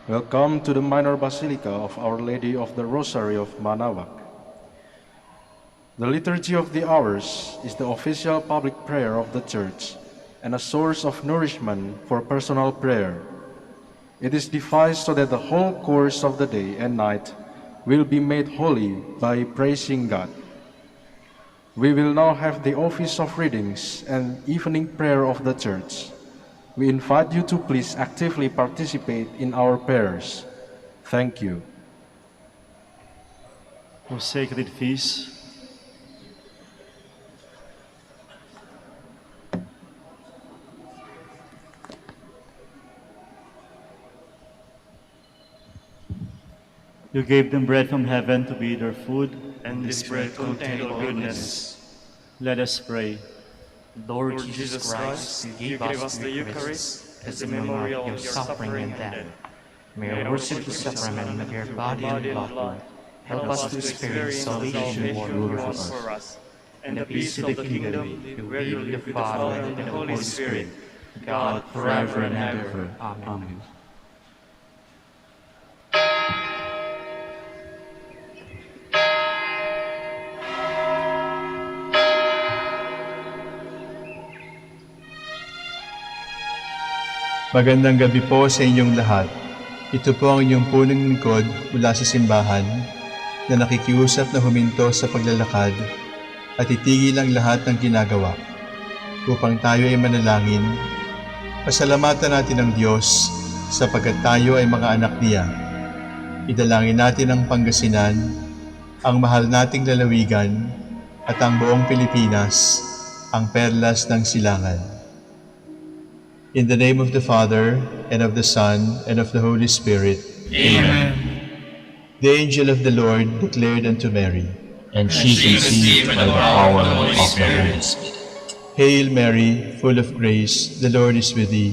Welcome to the minor basilica of Our Lady of the Rosary of Manaoag. The Liturgy of the Hours is the official public prayer of the Church and a source of nourishment for personal prayer. It is devised so that the whole course of the day and night will be made holy by praising God. We will now have the office of readings and evening prayer of the Church. We invite you to please actively participate in our prayers. Thank you. O sacred feast, you gave them bread from heaven to be their food, and this bread contained all goodness. Let us pray. Lord Jesus Christ, you give us the Eucharist as a memorial of your suffering and death. May our worship the sacrament of your body and blood help us to experience salvation for us, and the peace of the kingdom, the will of the Father and the Holy Spirit, God forever and ever. Amen. Magandang gabi po sa inyong lahat. Ito po ang inyong punong lingkod mula sa simbahan na nakikiusap na huminto sa paglalakad at itigil ang lahat ng ginagawa upang tayo ay manalangin. Pasalamatan natin ang Diyos sapagkat tayo ay mga anak niya. Idalangin natin ang Pangasinan, ang mahal nating lalawigan at ang buong Pilipinas, ang perlas ng silangan. In the name of the Father, and of the Son, and of the Holy Spirit. Amen. The angel of the Lord declared unto Mary, and she conceived by the power of the Holy Spirit. Hail Mary, full of grace, the Lord is with thee.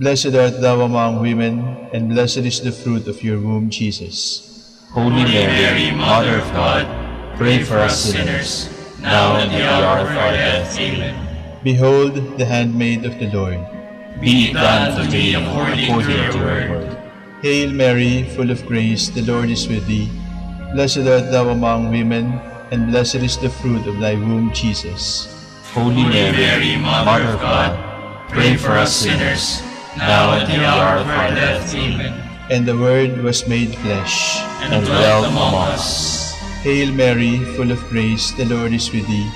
Blessed art thou among women, and blessed is the fruit of your womb, Jesus. Holy Mary, Mother of God, pray for us sinners, now and at the hour of our death. Amen. Behold the handmaid of the Lord. Be it done to me according to your word. Hail Mary, full of grace, the Lord is with thee. Blessed art thou among women, and blessed is the fruit of thy womb, Jesus. Holy Mary, Mother of God, pray for us sinners, now and at the hour of our death. Amen. And the Word was made flesh, and dwelt among us. Hail Mary, full of grace, the Lord is with thee.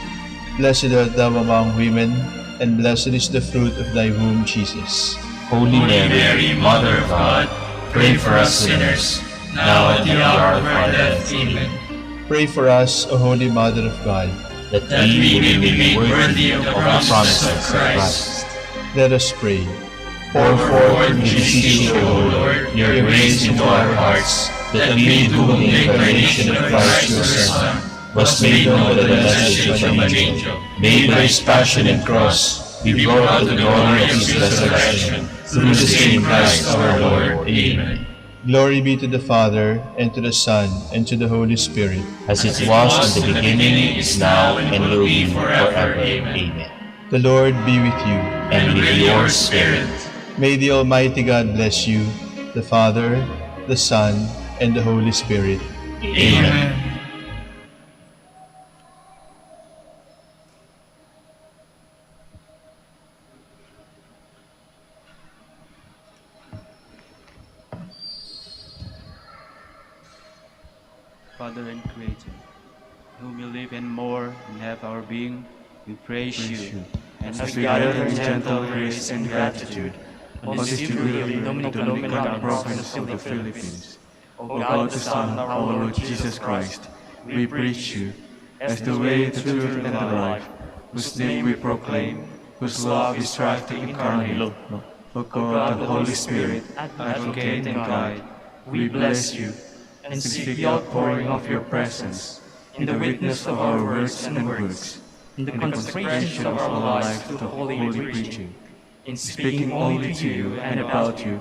Blessed art thou among women, and blessed is the fruit of thy womb, Jesus. Holy Mary, Mother of God, pray for us sinners, now and at the hour of our death. Amen. Pray for us, O Holy Mother of God, that we may be made worthy of the promises of Christ. Let us pray. Pour forth, we beseech you, O Lord, your grace into our hearts, that we, to whom the incarnation of Christ your Son was made known by the message of an angel, made by his passion and cross, be brought to the glory of his resurrection, through the same Christ our Lord. Amen. Glory be to the Father, and to the Son, and to the Holy Spirit, as it was in the beginning, is now, and will be forever. Amen. The Lord be with you. And with your spirit. May the Almighty God bless you, the Father, the Son, and the Holy Spirit. Amen. Father and Creator, whom you live and more and have our being, we praise you. And as we gather in gentle grace and gratitude on this jubilee Dominican province of the Philippines, O God, the Son of our Lord Jesus Christ, we preach you as the way, the truth, and the life, whose name we proclaim, whose love we strive to incarnate. O God, the Holy Spirit, advocate and guide, we bless you and seek the outpouring of your presence in the witness of our words and works, in the consecration of our lives to holy preaching, in speaking only to you and about you,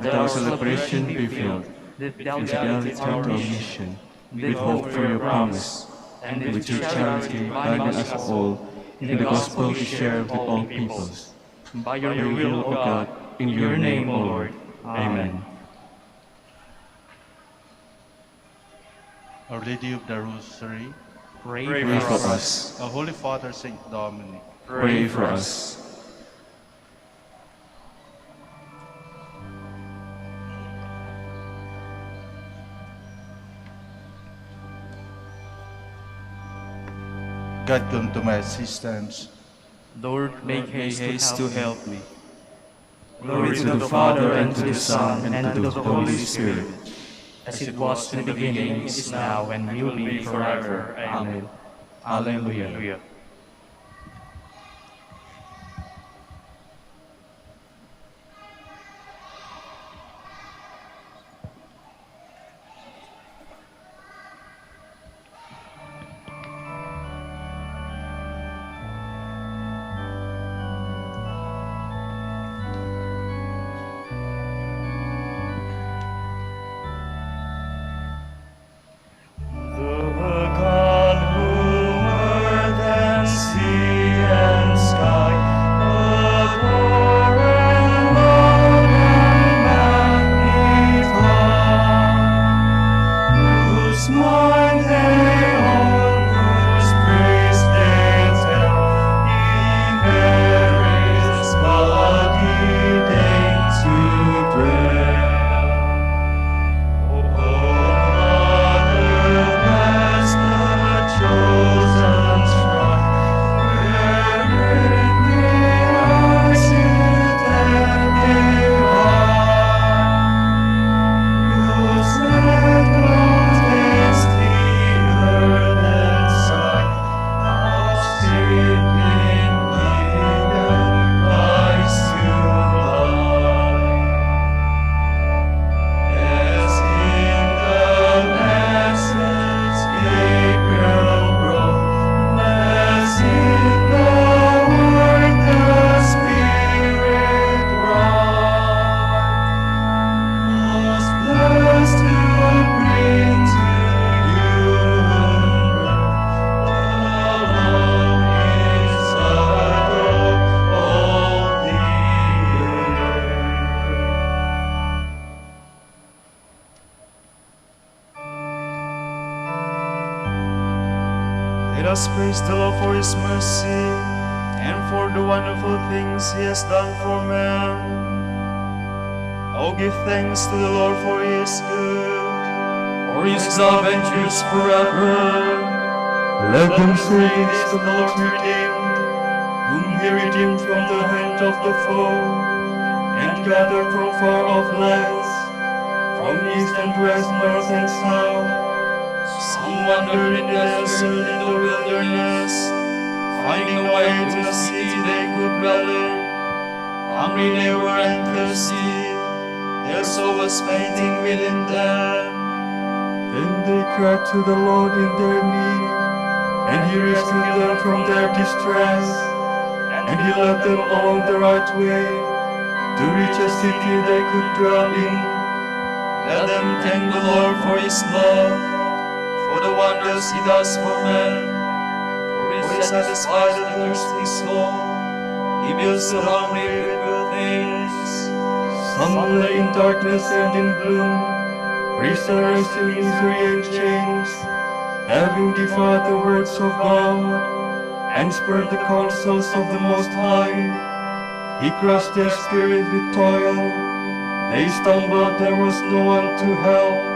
that our celebration be filled with fidelity to our mission, with hope for your promise, and with your charity binding us all in the gospel we share with all peoples. By your will, O God, in your name, O Lord. Amen. Our Lady of the Rosary, Pray Pray for for us. us. our Holy Father Saint Dominic, Pray for us. God come to my assistance. Lord, make haste to help me. Glory to the Father, and to the Son, and to the Holy Spirit. As it was in the beginning, is now, and will be forever. Amen. Alleluia. The God who earth and sea and sky adore and love and magnify, whose mind they on whose praise they tell, inherits what he deigns to dwell. As in the masses Gabriel brought, as in the word the Spirit wrought, most blessed to bring to human birth the longings of all the earth. Let us praise the Lord for His mercy and for the wonderful things He has done for man. Oh, give thanks to the Lord for He is good, for His love endures forever. Let them say this, the Lord redeemed, whom He redeemed from the hand of the foe, and gathered from far off lands, from east and west, north and south. Some wandered in the desert, in the wilderness, finding a way to a city they could dwell in. Hungry they were and thirsty, their soul was fainting within them. Then they cried to the Lord in their need, and He rescued them from their distress, and He led them along the right way, to reach a city they could dwell in. Let them thank the Lord for His love, for the wonders He does for men. For He satisfies the thirsty soul, He builds the hungry with good things. Some lay in darkness and in gloom, prisoners in misery and chains, having defied the words of God, and spurned the counsels of the Most High. He crushed their spirit with toil, they stumbled, there was no one to help.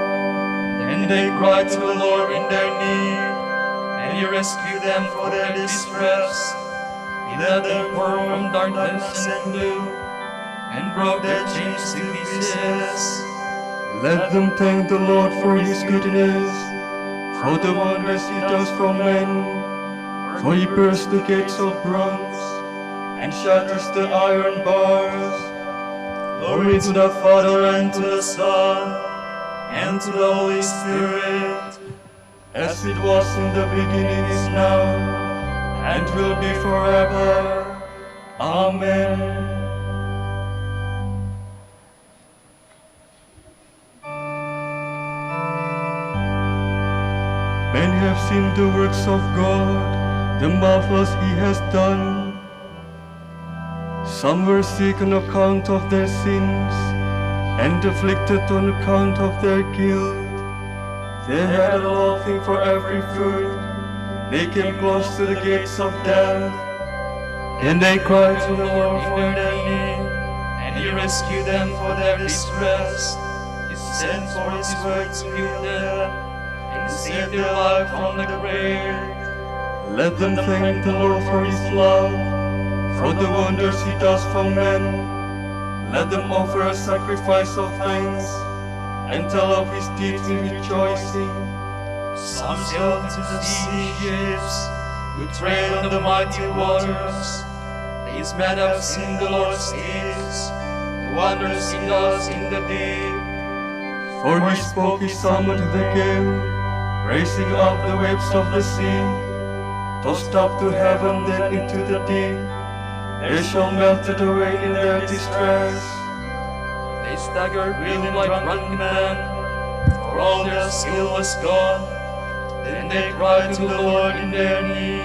And they cried to the Lord in their need, and He rescued them for their distress. He led them forth from darkness and gloom, and broke their chains to pieces. Let them thank the Lord for His goodness, for the wonders He does for men. For He bursts the gates of bronze, and shatters the iron bars. Glory to the Father, and to the Son, and to the Holy Spirit, as it was in the beginning, is now, and will be forever. Amen. Men have seen the works of God, the marvels He has done. Some were sick on account of their sins, and afflicted on account of their guilt. They had a longing for every food. They came close to the gates of death. Then they cried to the Lord for their need, and He rescued them for their distress. He sent for His word to heal them, and save their life from the grave. Let them thank the Lord for His love, for the wonders He does for men. Let them offer a sacrifice of thanks, and tell of His deeds in rejoicing. Some sailed to the sea ships, who tread on the mighty waters. These men have seen the Lord's deeds, the wonders He does in the deep. For He spoke, He summoned the gale, raising up the waves of the sea. Tossed up to heaven, then into the deep, they shall melt away in their distress. They staggered reeling like drunken men, for all their skill was gone. Then they cried to the Lord in their need,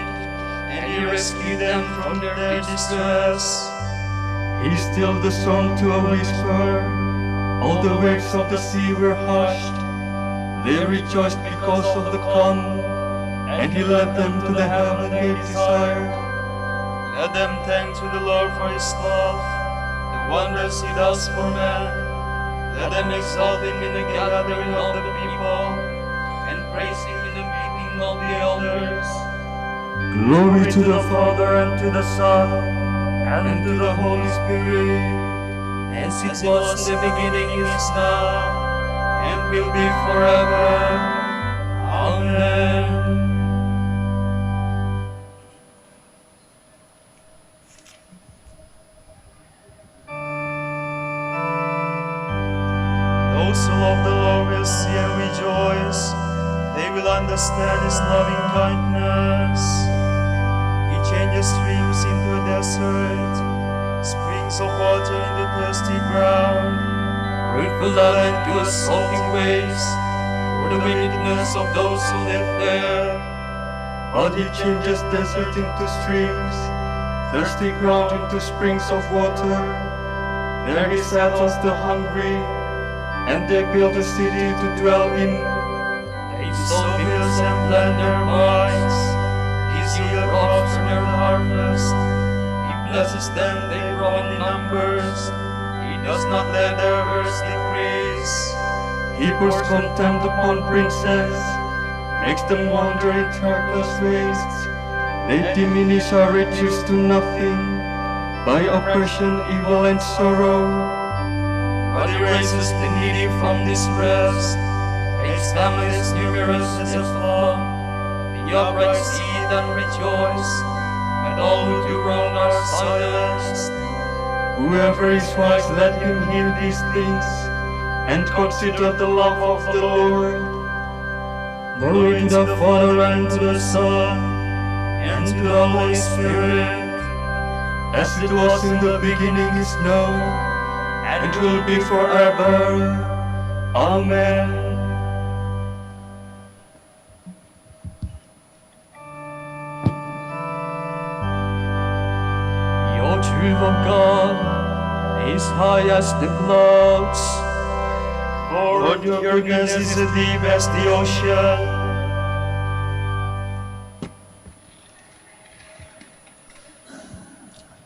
and He rescued them from their distress. He stilled the storm to a whisper, all the waves of the sea were hushed. They rejoiced because of the calm, and He led them to the heaven they desired. Let them thank to the Lord for His love, the wonders He does for men. Let them exalt Him in the gathering of the people, and praise Him in the meeting of the elders. Glory to the Father, and to the Son, and to the Holy Spirit, as it was in the beginning, is now, and will be forever. Amen. Those who love the Lord will see and rejoice. They will understand His loving kindness. He changes streams into a desert, springs of water in the thirsty ground. Fruitful land to the soaking waves, for the wickedness of those who live there. But He changes desert into streams, thirsty ground into springs of water. There He settles the hungry, and they build a city to dwell in. They sow fields and plant their vines. He yield crops from their harvest. He blesses them, they grow in numbers. He does not let their herds decrease. He pours contempt upon princes, makes them wander in trackless wastes. They diminish or reduce to nothing by oppression, evil, and sorrow. But He raises the needy from distress, makes families numerous as a flock. The upright see and rejoice, and all who do wrong are silenced. Whoever is wise, let him hear these things, and consider the love of the Lord. Glory to the Father, and to the Son, and to the Holy Spirit, as it was in the beginning, is now, and will be forever. Amen. Your truth, O God, is high as the clouds, for your goodness is as deep as the ocean.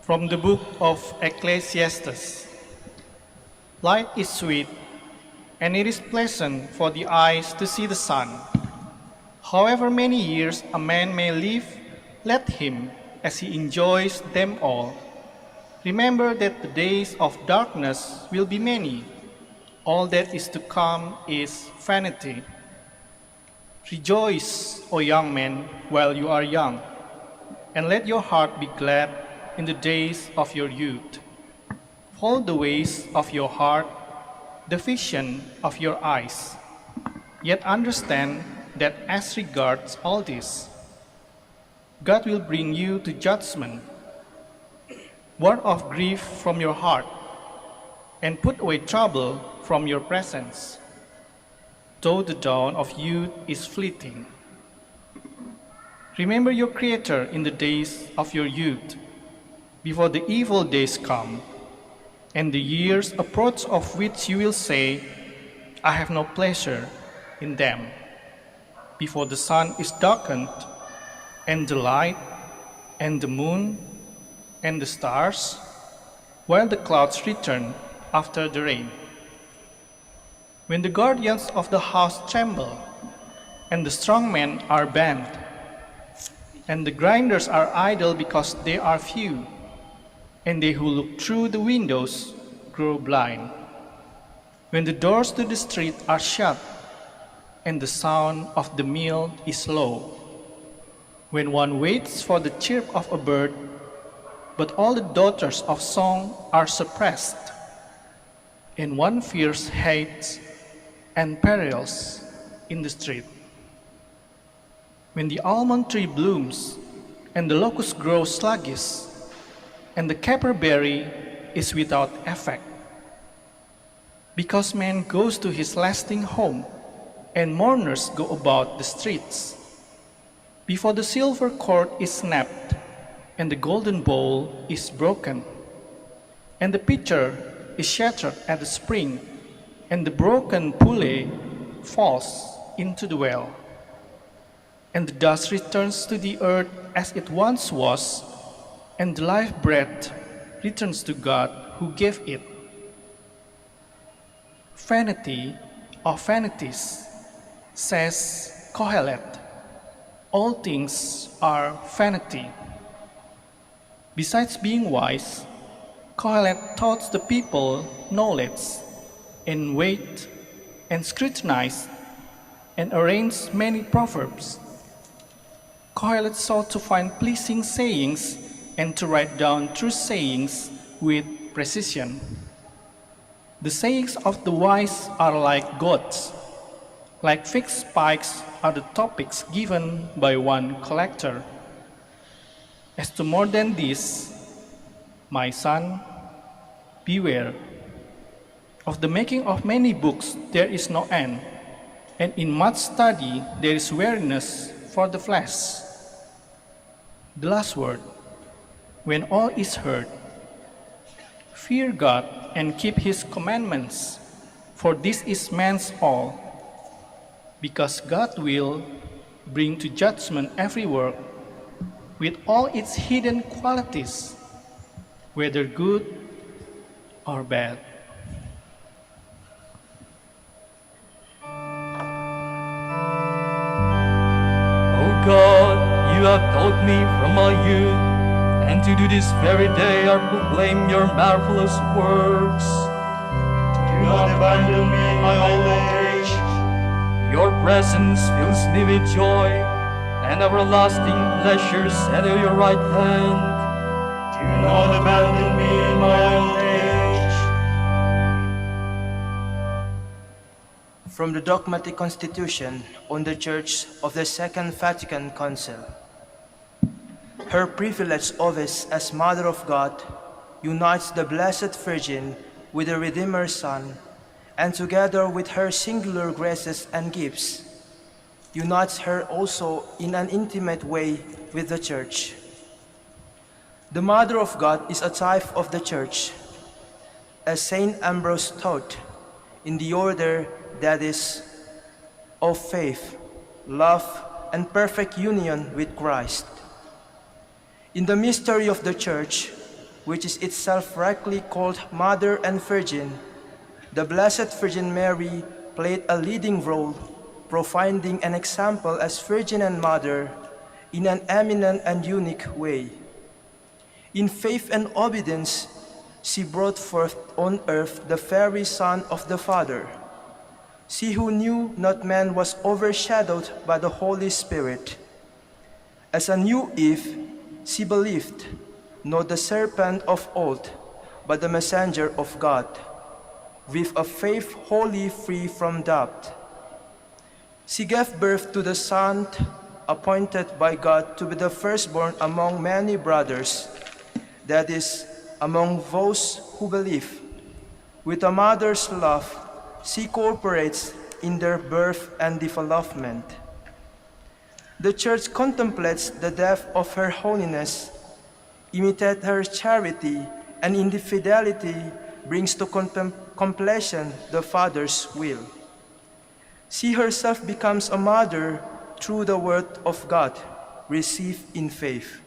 From the book of Ecclesiastes. Light is sweet, and it is pleasant for the eyes to see the sun. However many years a man may live, let him, as he enjoys them all. Remember that the days of darkness will be many. All that is to come is vanity. Rejoice, O young men, while you are young, and let your heart be glad in the days of your youth. Follow the ways of your heart, the vision of your eyes. Yet understand that as regards all this, God will bring you to judgment. Ward off grief from your heart, and put away trouble from your presence, though the dawn of youth is fleeting. Remember your Creator in the days of your youth, before the evil days come, and the years approach of which you will say, I have no pleasure in them. before the sun is darkened, and the light, and the moon, and the stars, while the clouds return after the rain. When the guardians of the house tremble, and the strong men are banned, and the grinders are idle because they are few, and they who look through the windows grow blind. When the doors to the street are shut, and the sound of the mill is low, when one waits for the chirp of a bird, but all the daughters of song are suppressed, and one fears hates and perils in the street. When the almond tree blooms, and the locust grows sluggish, and the caperberry is without effect, because man goes to his lasting home, and mourners go about the streets. Before the silver cord is snapped, and the golden bowl is broken, and the pitcher is shattered at the spring, and the broken pulley falls into the well, and the dust returns to the earth as it once was, and the life breath returns to God who gave it. Vanity of vanities, says Kohelet, all things are vanity. Besides being wise, Kohelet taught the people knowledge, and weighed, and scrutinized, and arranged many proverbs. Kohelet sought to find pleasing sayings, and to write down true sayings with precision. The sayings of the wise are like goads, like fixed spikes are the topics given by one collector. As to more than this, my son, beware. Of the making of many books there is no end, and in much study there is weariness for the flesh. The last word, when all is heard, fear God and keep his commandments, for this is man's all, because God will bring to judgment every work with all its hidden qualities, whether good or bad. O God, you have taught me from my youth, and to do this very day I proclaim your marvelous works. Do not abandon me in my old age. Your presence fills me with joy, and everlasting pleasures at your right hand. Do not abandon me in my old age. From the Dogmatic Constitution on the Church of the Second Vatican Council. Her privileged office as Mother of God unites the Blessed Virgin with the Redeemer's Son, and together with her singular graces and gifts, unites her also in an intimate way with the Church. The Mother of God is a type of the Church, as Saint Ambrose taught, in the order that is of faith, love, and perfect union with Christ. In the mystery of the Church, which is itself rightly called Mother and Virgin, the Blessed Virgin Mary played a leading role, providing an example as Virgin and Mother in an eminent and unique way. In faith and obedience, she brought forth on earth the very Son of the Father. She who knew not man was overshadowed by the Holy Spirit. As a new Eve, she believed, not the serpent of old, but the messenger of God, with a faith wholly free from doubt. She gave birth to the Son, appointed by God to be the firstborn among many brothers, that is, among those who believe. With a mother's love, she cooperates in their birth and development. The Church contemplates the depth of her holiness, imitates her charity, and in the fidelity brings to completion the Father's will. She herself becomes a mother through the word of God received in faith.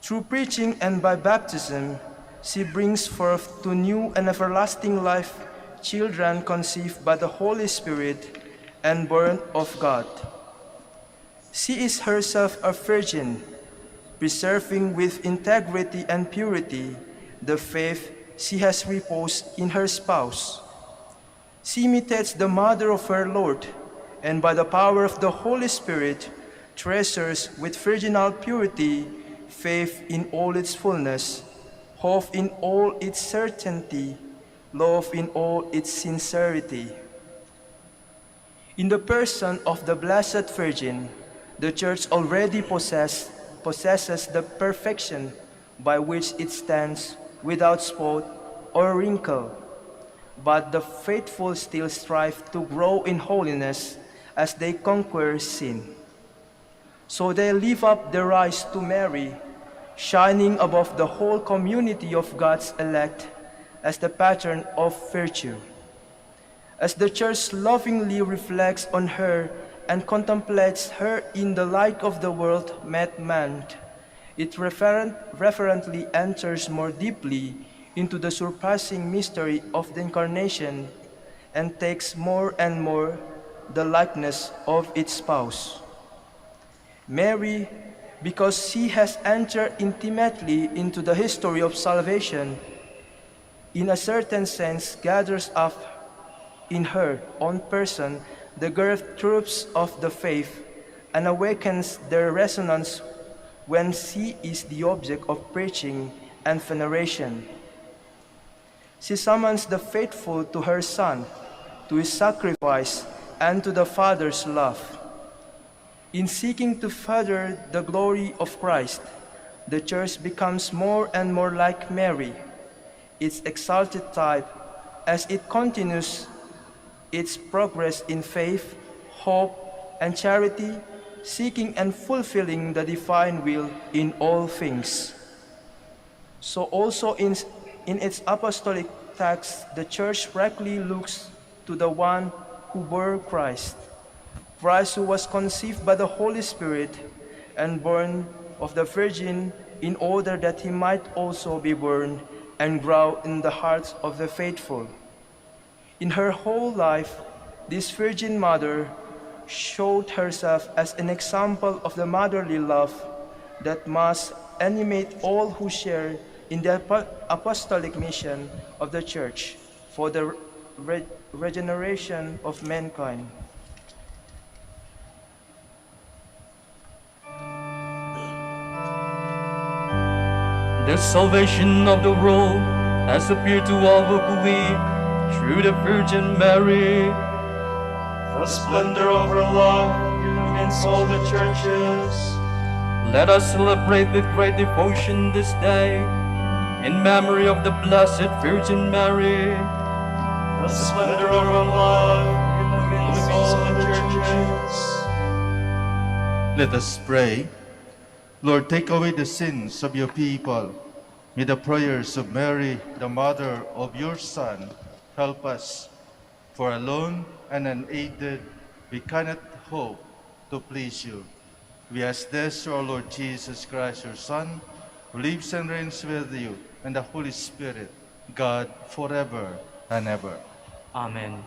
Through preaching and by baptism, she brings forth to new and everlasting life children conceived by the Holy Spirit and born of God. She is herself a virgin, preserving with integrity and purity the faith she has reposed in her spouse. She imitates the mother of her Lord, and by the power of the Holy Spirit, treasures with virginal purity faith in all its fullness, hope in all its certainty, love in all its sincerity. In the person of the Blessed Virgin, the Church already possesses the perfection by which it stands without spot or wrinkle. But the faithful still strive to grow in holiness as they conquer sin. So they lift up their eyes to Mary, shining above the whole community of God's elect as the pattern of virtue. As the Church lovingly reflects on her and contemplates her in the light of the world met man, it reverently enters more deeply into the surpassing mystery of the Incarnation and takes more and more the likeness of its spouse. Mary, because she has entered intimately into the history of salvation, in a certain sense gathers up in her own person the great truths of the faith and awakens their resonance when she is the object of preaching and veneration. She summons the faithful to her Son, to his sacrifice, and to the Father's love. In seeking to further the glory of Christ, the Church becomes more and more like Mary, its exalted type, as it continues its progress in faith, hope, and charity, seeking and fulfilling the divine will in all things. So also in its apostolic text, the Church rightly looks to the one who bore Christ, Christ who was conceived by the Holy Spirit and born of the Virgin in order that he might also be born and grow in the hearts of the faithful. In her whole life, this Virgin Mother showed herself as an example of the motherly love that must animate all who share in the apostolic mission of the Church for the regeneration of mankind. The salvation of the world has appeared to all who believe through the Virgin Mary. The splendor of her love illumines all the churches. Let us celebrate with great devotion this day in memory of the Blessed Virgin Mary. The splendor of her love illumines all the churches. Let us pray. Lord, take away the sins of your people. May the prayers of Mary, the mother of your Son, help us. For alone and unaided, we cannot hope to please you. We ask this through our Lord Jesus Christ, your Son, who lives and reigns with you and the Holy Spirit, God, forever and ever. Amen.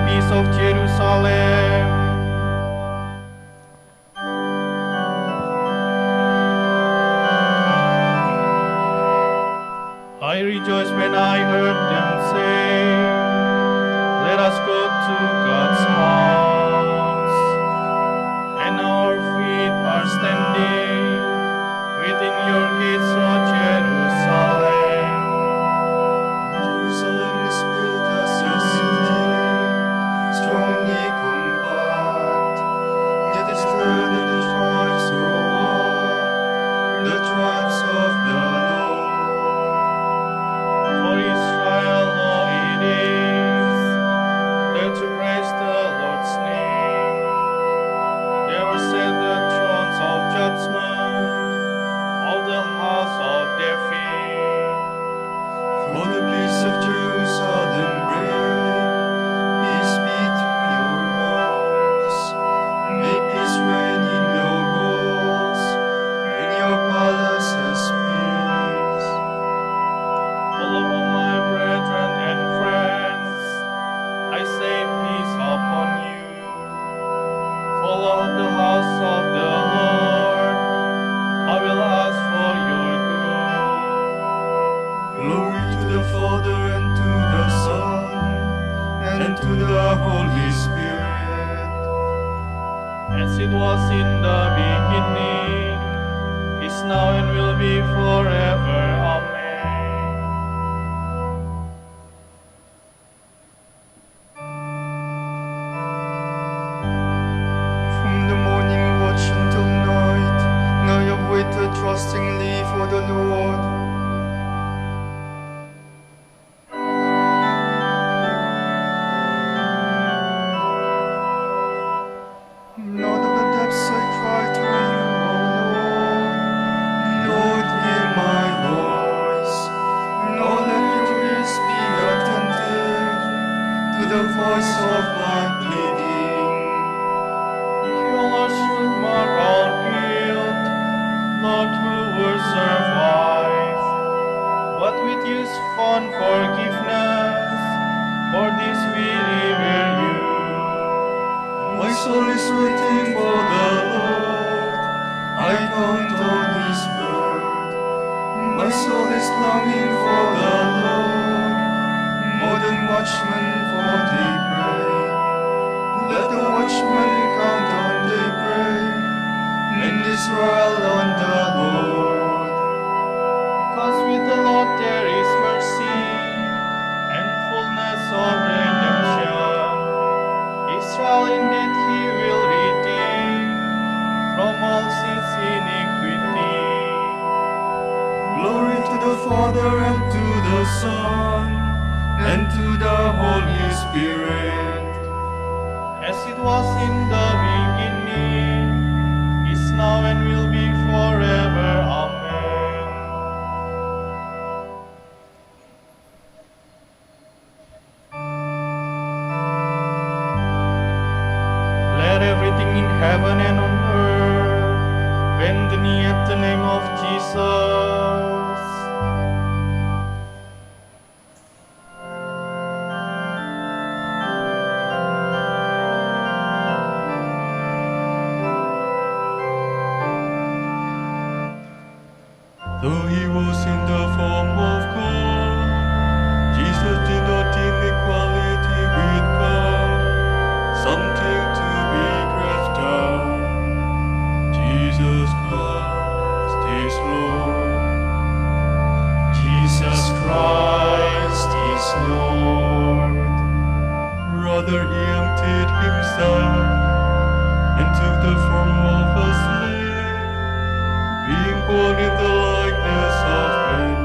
peace of Jerusalem. I rejoiced when I heard them say, let us go to God's house. And our feet are standing within your gates, O Jerusalem. Jerusalem is built as a city, strongly compact. Yet is there that the tribes go up, the tribes of the Lord. For Israel, oh, it is there to praise the Lord's name. There were set the thrones of judgment of the house of David. For the peace of Jerusalem reign, peace be to your walls. May peace reign in your walls, in your palaces peace. All of my brethren and friends, I say peace upon you. Follow the house of the Lord, I will ask for your good. Glory to the Father and to the Son and to the Holy Spirit. As it was in the beginning, is now and will be forever. Amen. From the morning watch until night, I have waited trustingly for the Lord. Out of the depths I cry to you, O Lord. Lord, hear my voice. Lord, let your ears be attentive to the voice of my pleading. You Lord should mark our guilt, Lord, who will survive. But with you found forgiveness, for this we revere you. My soul is waiting for the Lord. I count on His word. My soul is longing for the Lord, more than watchmen for daybreak. Let the watchman count on daybreak, and Israel on the Lord. Because with the Lord there is mercy and fullness of redemption. Israel indeed he will redeem from all sin's iniquity. Glory to the Father and to the Son and to the Holy Spirit. As it was in the beginning, is now and will be forever. Amen. Let everything in heaven and on earth bend the knee at the name of Jesus. Though he was in the form of God, Jesus did not deem equality with God something to be grasped at. Jesus Christ is Lord. Jesus Christ is Lord. Rather he emptied himself and took the form of a slave, being born in the likeness of men,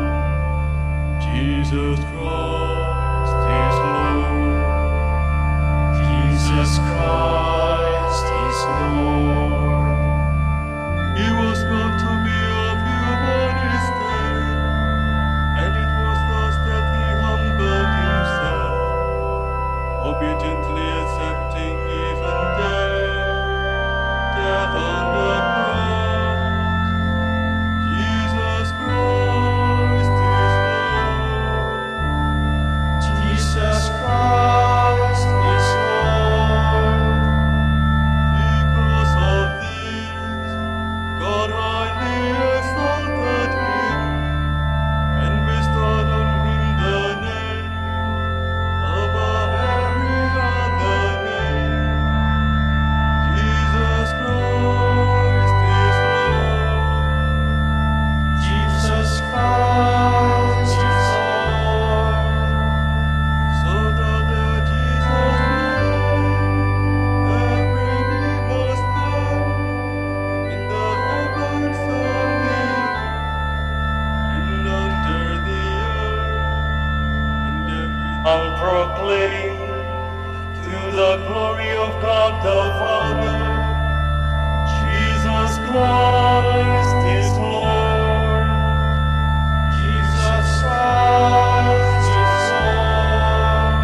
proclaim to the glory of God the Father, Jesus Christ is Lord. Jesus Christ is Lord.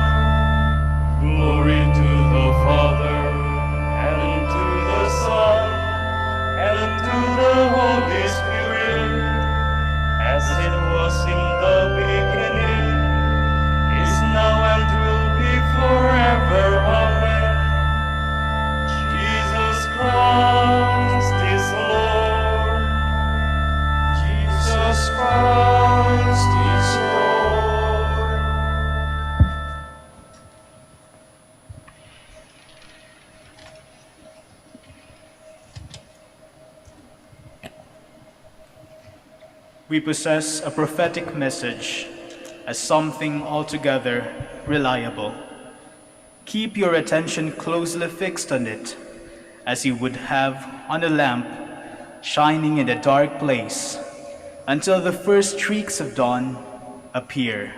Glory to the Father, and to the Son, and to the Holy Spirit, as it was in the beginning, is now and will be forever. Amen. Jesus Christ is Lord. Jesus Christ is Lord. We possess a prophetic message as something altogether reliable. Keep your attention closely fixed on it, as you would have on a lamp shining in a dark place, until the first streaks of dawn appear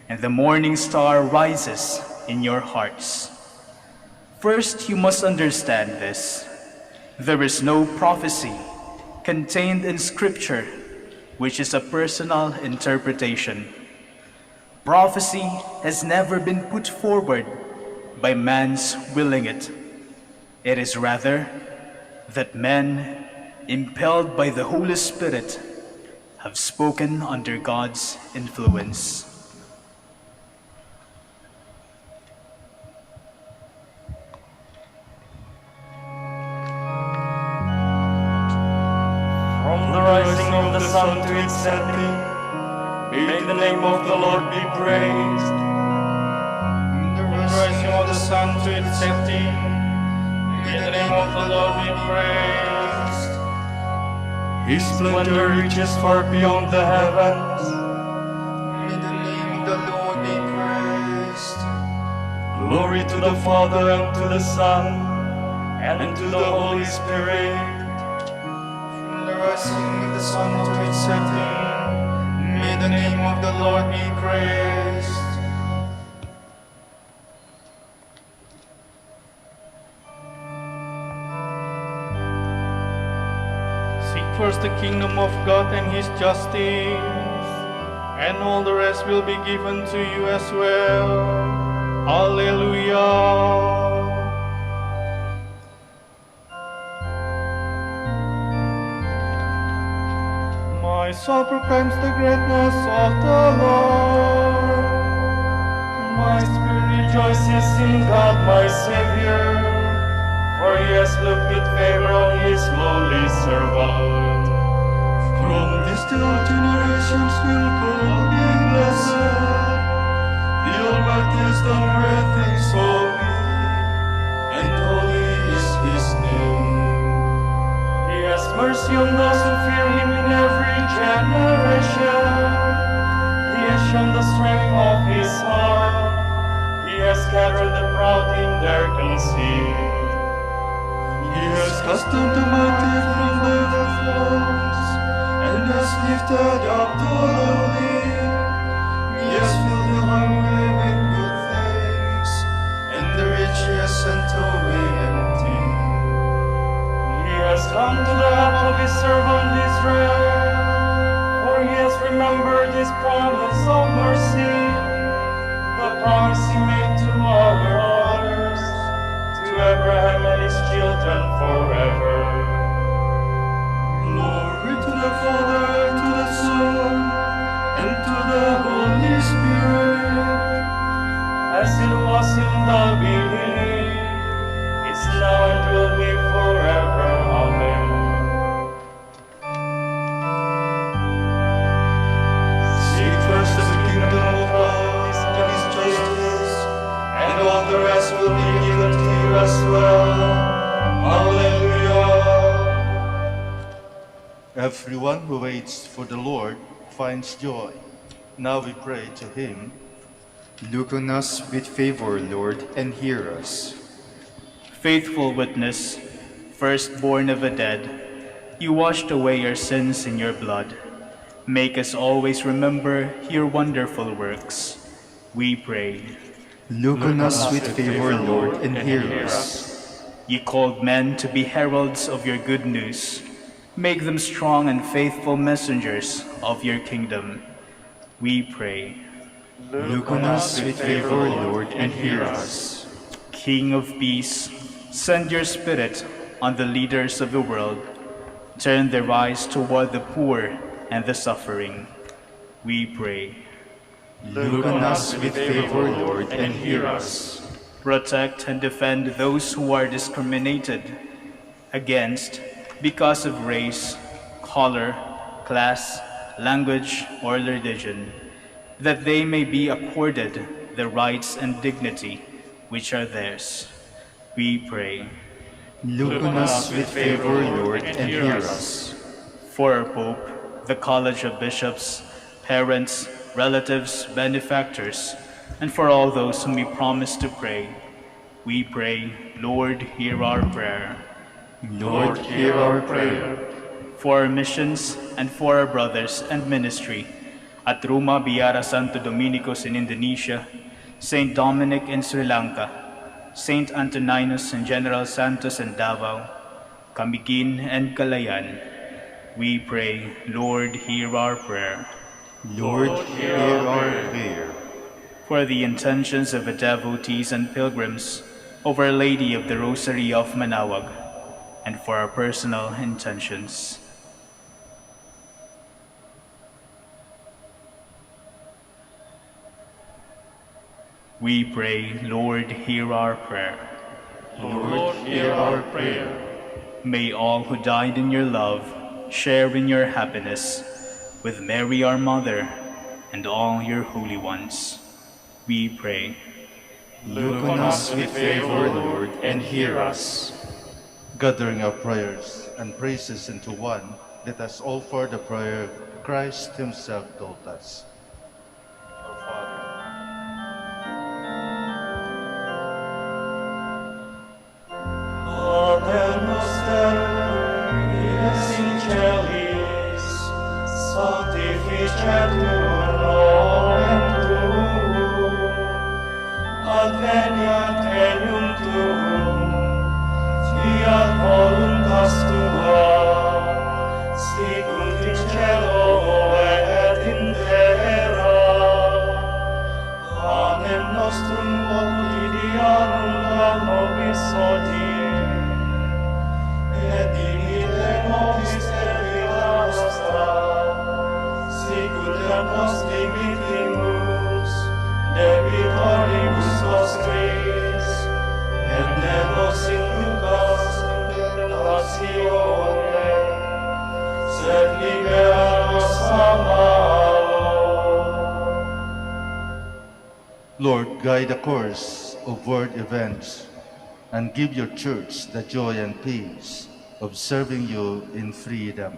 and the morning star rises in your hearts. First, you must understand this. There is no prophecy contained in Scripture which is a personal interpretation. Prophecy has never been put forward by man's willing it. It is rather that men, impelled by the Holy Spirit, have spoken under God's influence. From the rising of the sun to its setting, may the name of the Lord be praised. From the rising of the sun to its setting, may the name of the Lord be praised. His splendor reaches far beyond the heavens. May the name of the Lord be praised. Glory to the Father, and to the Son, and to the Holy Spirit. From the rising of the sun to its setting, may the name of the Lord be praised. Seek first the kingdom of God and His justice, and all the rest will be given to you as well. Alleluia. My soul proclaims the greatness of the Lord. My spirit rejoices in God my Savior, for He has looked with favor on His lowly servant. From distant generations will call me blessed. The Almighty has done great things for me, and holy is His name. He has mercy on those who fear Him in every generation. He has shown the strength of His arm. He has scattered the proud in their conceit. He has cast down the mighty from their thrones, and has lifted up the lowly. He has filled the hungry with good things, and the rich He has sent away empty. He has come to the help of His servant Israel, for He has remembered His promise of mercy, the promise He made to our fathers, to Abraham and his children forever. Glory to the Father, and to the Son, and to the Holy Spirit. As it was in the beginning, is now and will be forever. Amen. Seek first the kingdom of God and His justice, and all the rest will be given to you as well. Hallelujah. Everyone who waits for the Lord finds joy. Now we pray to Him. Look on us with favor, Lord, and hear us. Faithful witness, firstborn of the dead, you washed away our sins in your blood. Make us always remember your wonderful works. We pray. Look on us with favor, Lord, and hear us. Ye called men to be heralds of your good news. Make them strong and faithful messengers of your kingdom. We pray. Look on us with favor, Lord, and hear us. King of peace, send your Spirit on the leaders of the world. Turn their eyes toward the poor and the suffering. We pray. Look on us with favor, Lord, and hear us. Protect and defend those who are discriminated against because of race, color, class, language, or religion, that they may be accorded the rights and dignity which are theirs. We pray. Look on us with favor, Lord, and hear us. For our Pope, the College of Bishops, parents, relatives, benefactors, and for all those whom we promise to pray, we pray, Lord, hear our prayer. Lord, hear our prayer. For our missions and for our brothers and ministry at Roma Biara Santo Dominicos in Indonesia, Saint Dominic in Sri Lanka, Saint Antoninus and General Santos in Davao, Camiguin and Calayan, we pray, Lord, hear our prayer. Lord, hear our prayer. For the intentions of the devotees and pilgrims of Our Lady of the Rosary of Manaoag, and for our personal intentions. We pray, Lord, hear our prayer. Lord, hear our prayer. May all who died in your love share in your happiness with Mary our Mother and all your holy ones. We pray. Look on us with favor, Lord, and hear us. Gathering our prayers and praises into one, let us offer the prayer Christ himself taught us. Our Father, Pater noster, qui es in celis, sanctificetur nomen tuum, adveniat regnum tuum, fiat voluntas tua, sicut in cielo et in terra. Panem nostrum quotidianum da nobis hodie, et dimitte nobis debita nostra, sicut et nos dimittimus debitoribus nostris, et ne nos inducas in tentatione, sed libera nos a malo. Lord, guide the course of world events and give your church the joy and peace of serving you in freedom.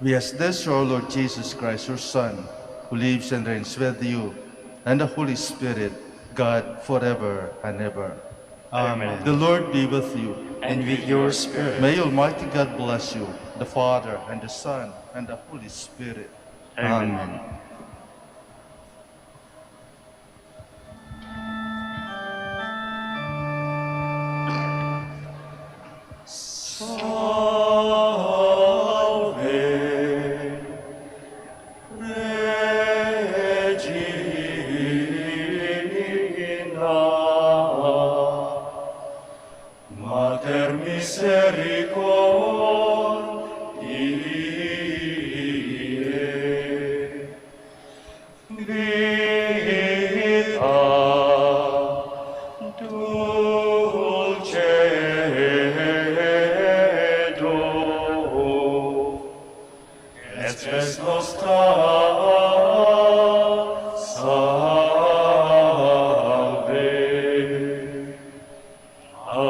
We ask this through our Lord Jesus Christ, your Son, who lives and reigns with you, and the Holy Spirit, God, forever and ever. Amen. The Lord be with you. And with your spirit. May Almighty God bless you, the Father, and the Son, and the Holy Spirit. Amen. Salve Regina, Mater misericordiae, vita dulcedo, et spes nostra salve. A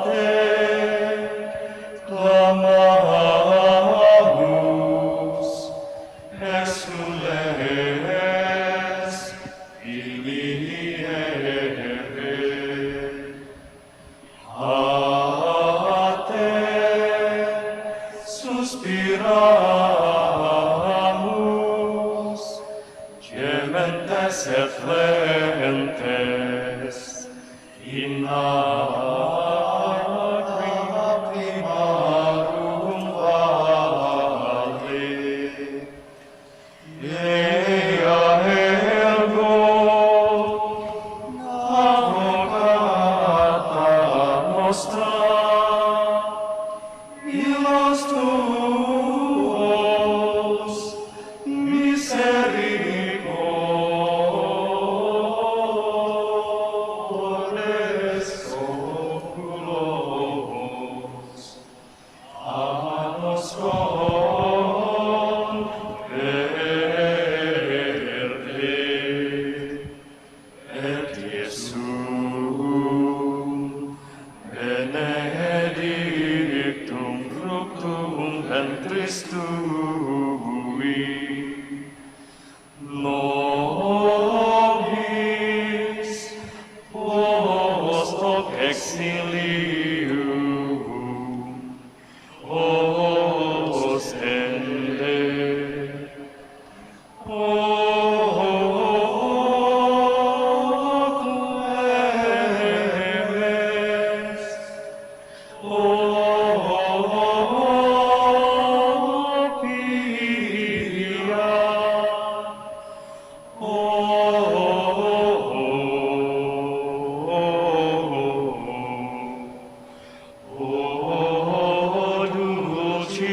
te clamamus, exules Filii Eve. A te suspiramus, gementes et flentes in lacrimarum valle. Ea ergo avocata nostra, illos tuos misericordes oculos a nos converte, et Iesum benedictum fructum ventris tui, nobis post hoc exilium ostende. O clemens, O pia, O dulcis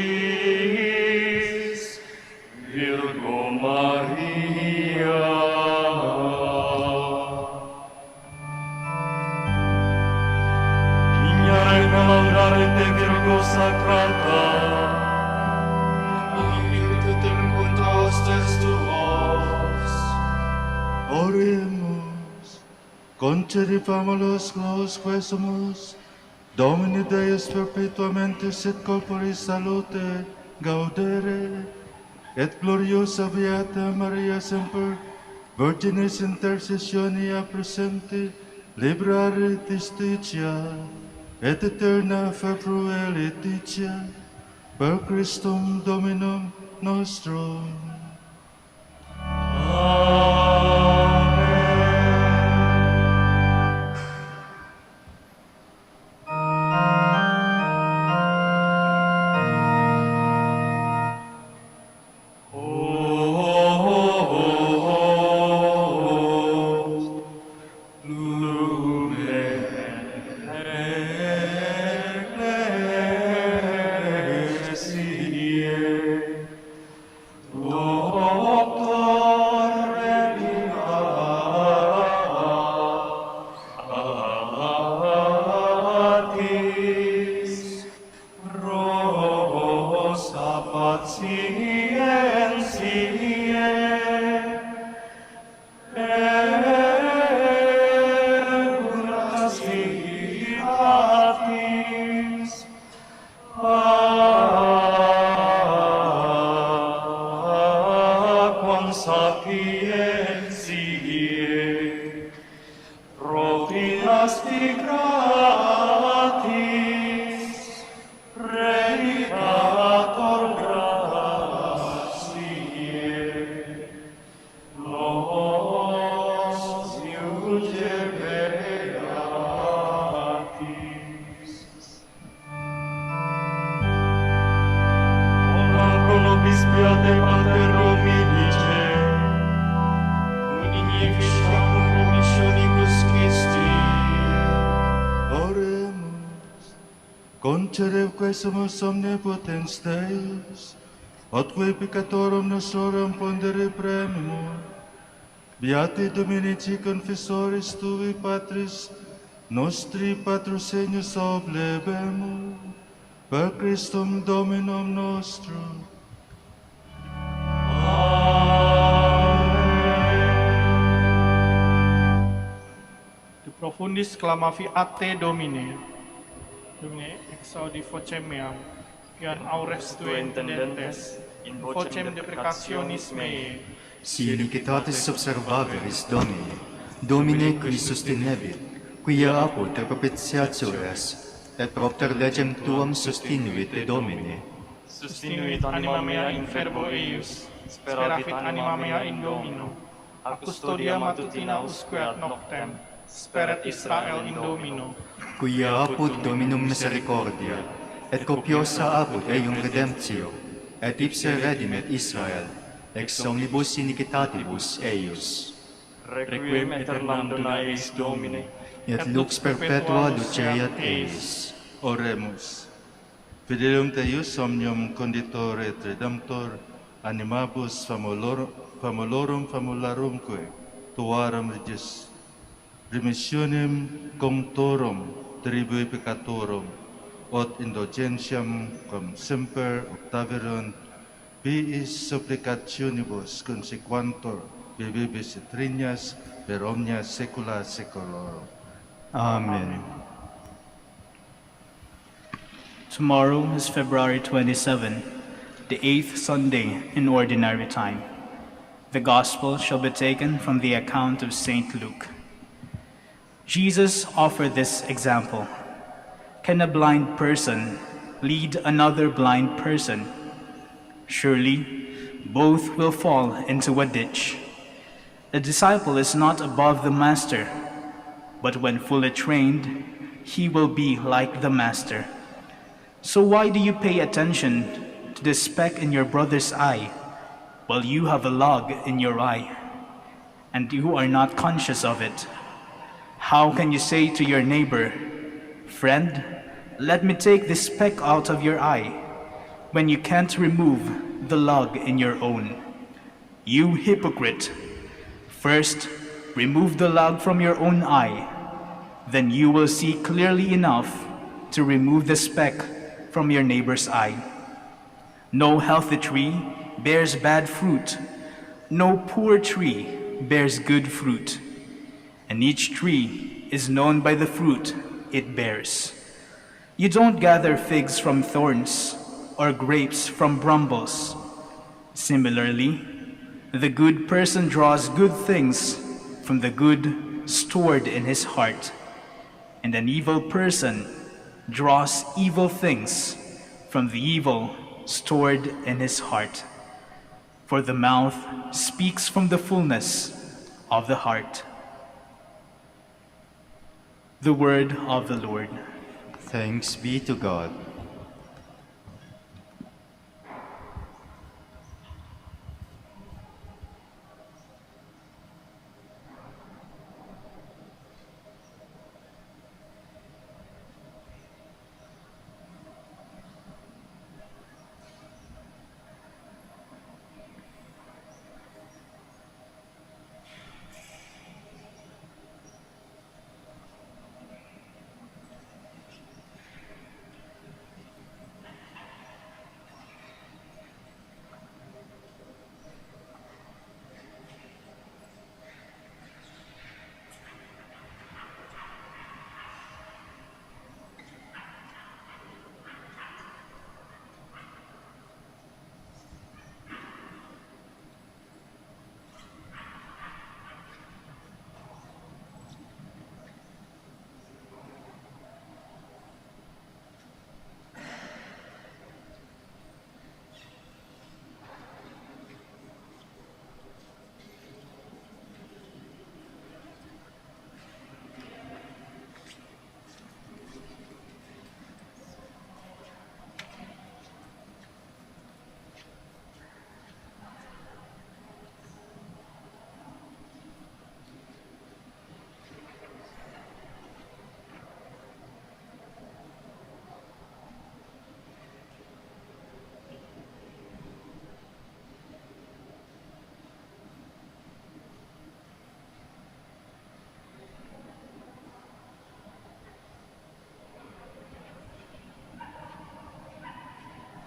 Virgo Maria. Ignare laudare te Virgo Sacrata, omnipotens contos tuos. Oremus, concedi famulos nos quesumus, Domini Deus perpetuamente sit corporis salute gaudere, et gloriosa Beata Maria semper, Virginis intercessionia presenti, librare justitia, et eterna februel letitia, per Christum Dominum nostrum. Sapientiae, propinasti gratis, predicator gratiae, nos iuge beatis. Onam pro nobis beate Pater Dominice, unificatum promissionibus Christi. Oremus, concede quesumus omnipotens Deus, otque peccatorum nostrorum pondere premimur, Beati Dominici confessoris tui Patris, nostri patrocinius oblebemur, per Christum Dominum nostrum. De profundis clamavi ate Domine, Domine exaudi vocem meam, pian aures tue intendentes, in vocem deprecationis mei, Si iniquitatis observaveris Domini, Domine qui sustinebit, quia apud propitiatio et propter legem tuam sustinuit de Domine. sustinuit anima mea in fervo eius, speravit anima mea in Domino. a custodia matutina usque ad noctem, speret Israel in Domino. Quia apud Dominum misericordia, et copiosa apud eium redemptio, et ipse redimet Israel, ex omnibus iniquitatibus eius. Requiem aeternam dona eis Domine, Et lux perpetua luceat eis. Oremus. Fidelium Deus omnium conditore et redemptor, animabus famulorum famularumque, tuarum regis, remissionem contorum tribui peccatorum, ut indulgentiam cum semper octaverunt, piis supplicationibus consequantur, vivibus et regnas per omnia saecula saeculorum. Amen. Tomorrow is February 27, the 8th Sunday in Ordinary Time. The Gospel shall be taken from the account of St. Luke. Jesus offered this example. Can a blind person lead another blind person? Surely both will fall into a ditch. The disciple is not above the master, but when fully trained, he will be like the master. So why do you pay attention to the speck in your brother's eye, while you have a log in your eye, and you are not conscious of it? How can you say to your neighbor, "Friend, let me take this speck out of your eye," when you can't remove the log in your own? You hypocrite! First, remove the log from your own eye, then you will see clearly enough to remove the speck from your neighbor's eye. No healthy tree bears bad fruit, no poor tree bears good fruit, and each tree is known by the fruit it bears. You don't gather figs from thorns or grapes from brambles. Similarly, the good person draws good things from the good stored in his heart, and an evil person draws evil things from the evil stored in his heart. For the mouth speaks from the fullness of the heart. The word of the Lord. Thanks be to God.